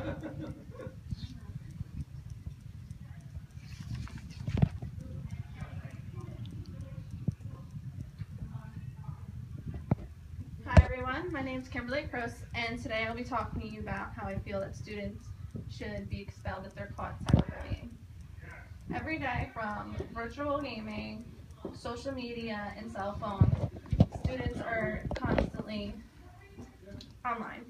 Hi everyone, my name is Kimberly Cross, and today I'll be talking to you about how I feel that students should be expelled if they're caught cyberbullying. Every day, from virtual gaming, social media, and cell phones, students are constantly online.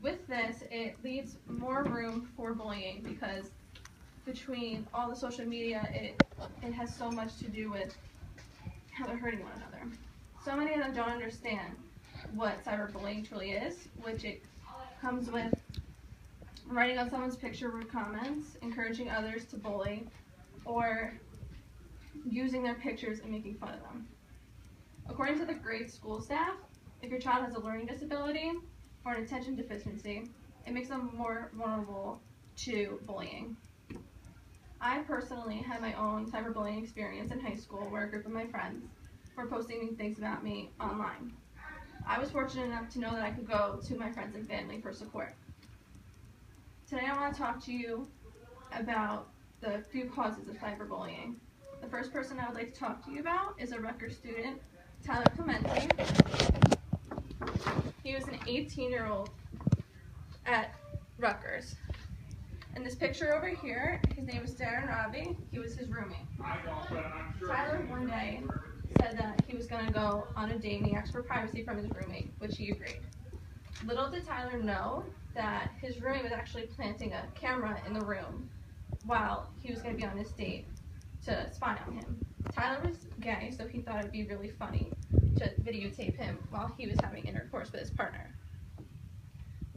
With this, it leaves more room for bullying because between all the social media, it has so much to do with how they're hurting one another. So many of them don't understand what cyberbullying truly is, which it comes with writing on someone's picture rude comments, encouraging others to bully, or using their pictures and making fun of them. According to the grade school staff, if your child has a learning disability or an attention deficiency, it makes them more vulnerable to bullying. I personally had my own cyberbullying experience in high school where a group of my friends were posting things about me online. I was fortunate enough to know that I could go to my friends and family for support. Today I want to talk to you about the few causes of cyberbullying. The first person I would like to talk to you about is a Rutgers student, Tyler Clementi. He was an 18-year-old at Rutgers. In this picture over here, his name is Darren Ravi. He was his roommate. Tyler one day said that he was going to go on a date and he asked for privacy from his roommate, which he agreed. Little did Tyler know that his roommate was actually planting a camera in the room while he was going to be on this date to spy on him. Tyler was gay, so he thought it would be really funny to videotape him while he was having intercourse with his partner.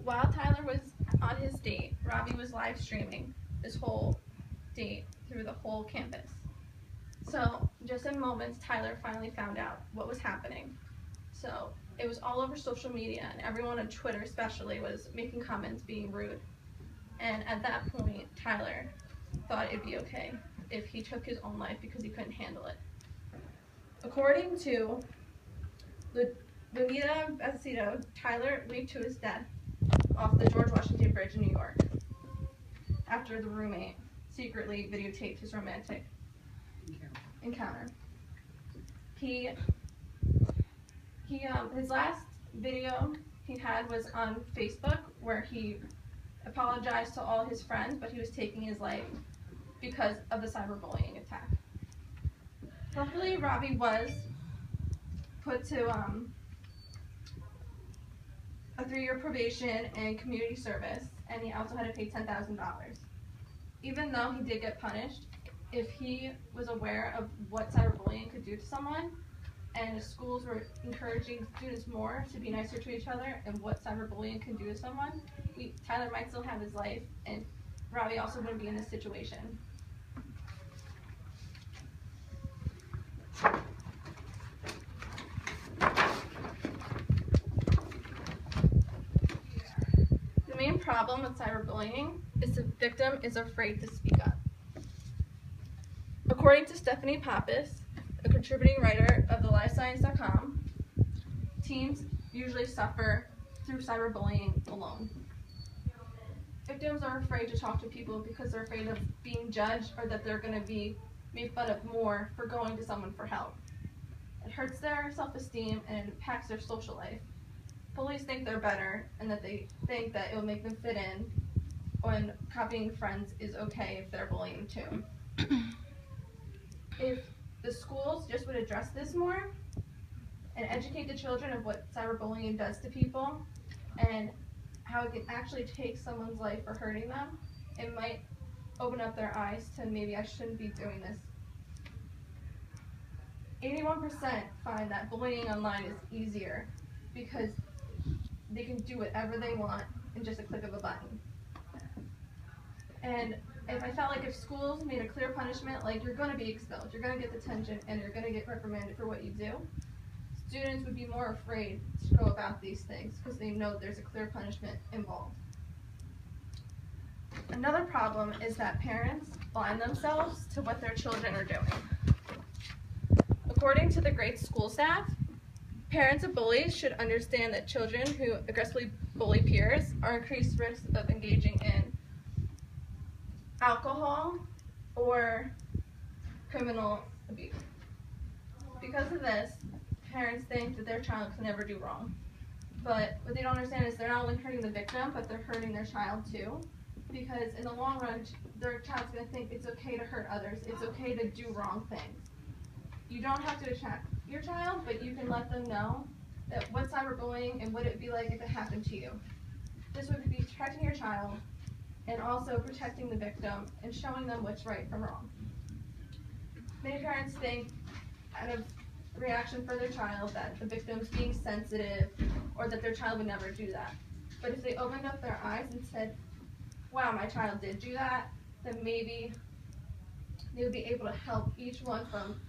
While Tyler was on his date, Ravi was live streaming this whole date through the whole campus. So just in moments, Tyler finally found out what was happening. So it was all over social media, and everyone on Twitter especially was making comments being rude. And at that point, Tyler thought it'd be okay if he took his own life because he couldn't handle it. According to Lunita Bassito, Tyler leaped to his death off the George Washington Bridge in New York after the roommate secretly videotaped his romantic encounter. His last video he had was on Facebook where he apologized to all his friends, but he was taking his life because of the cyberbullying attack. Luckily, Ravi was put to a 3-year probation and community service, and he also had to pay $10,000. Even though he did get punished, if he was aware of what cyberbullying could do to someone, and if schools were encouraging students more to be nicer to each other and what cyberbullying can do to someone, Tyler might still have his life, and Ravi also wouldn't be in this situation. The main problem with cyberbullying is the victim is afraid to speak up. According to Stephanie Pappas, a contributing writer of thelifescience.com, teens usually suffer through cyberbullying alone. Victims are afraid to talk to people because they're afraid of being judged or that they're going to be made fun of more for going to someone for help. It hurts their self-esteem and it impacts their social life. Bullies think they're better and that they think that it will make them fit in, when copying friends is okay if they're bullying too. If the schools just would address this more and educate the children of what cyberbullying does to people and how it can actually take someone's life for hurting them, it might open up their eyes to maybe I shouldn't be doing this. 81% find that bullying online is easier because they can do whatever they want in just a click of a button. And if I felt like if schools made a clear punishment, like you're going to be expelled, you're going to get detention, and you're going to get reprimanded for what you do, students would be more afraid to go about these things because they know there's a clear punishment involved. Another problem is that parents blind themselves to what their children are doing. According to the great school staff, Parents of bullies should understand that children who aggressively bully peers are increased risks of engaging in alcohol or criminal abuse. Because of this, parents think that their child can never do wrong. But what they don't understand is they're not only hurting the victim, but they're hurting their child too. Because in the long run, their child's going to think it's okay to hurt others. It's okay to do wrong things. You don't have to attack your child, but you can let them know that what's cyberbullying and what it would be like if it happened to you. This would be protecting your child and also protecting the victim and showing them what's right from wrong. Many parents think out of reaction for their child that the victim's being sensitive or that their child would never do that. But if they opened up their eyes and said, wow, my child did do that, then maybe they would be able to help each one from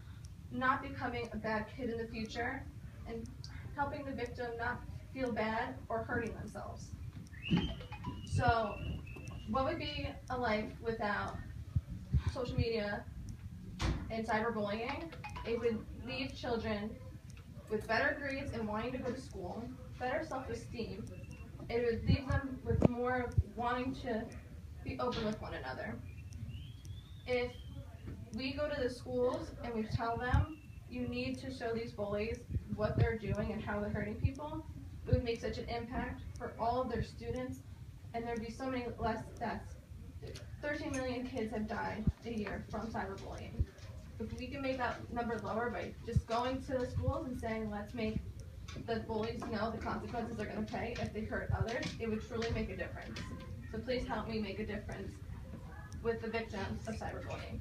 not becoming a bad kid in the future and helping the victim not feel bad or hurting themselves. So what would be a life without social media and cyberbullying? It would leave children with better grades and wanting to go to school, better self-esteem. It would leave them with more wanting to be open with one another. If we go to the schools and we tell them, you need to show these bullies what they're doing and how they're hurting people, it would make such an impact for all of their students, and there'd be so many less deaths. 13 million kids have died a year from cyberbullying. If we can make that number lower by just going to the schools and saying, let's make the bullies know the consequences they're going to pay if they hurt others, it would truly make a difference. So please help me make a difference with the victims of cyberbullying.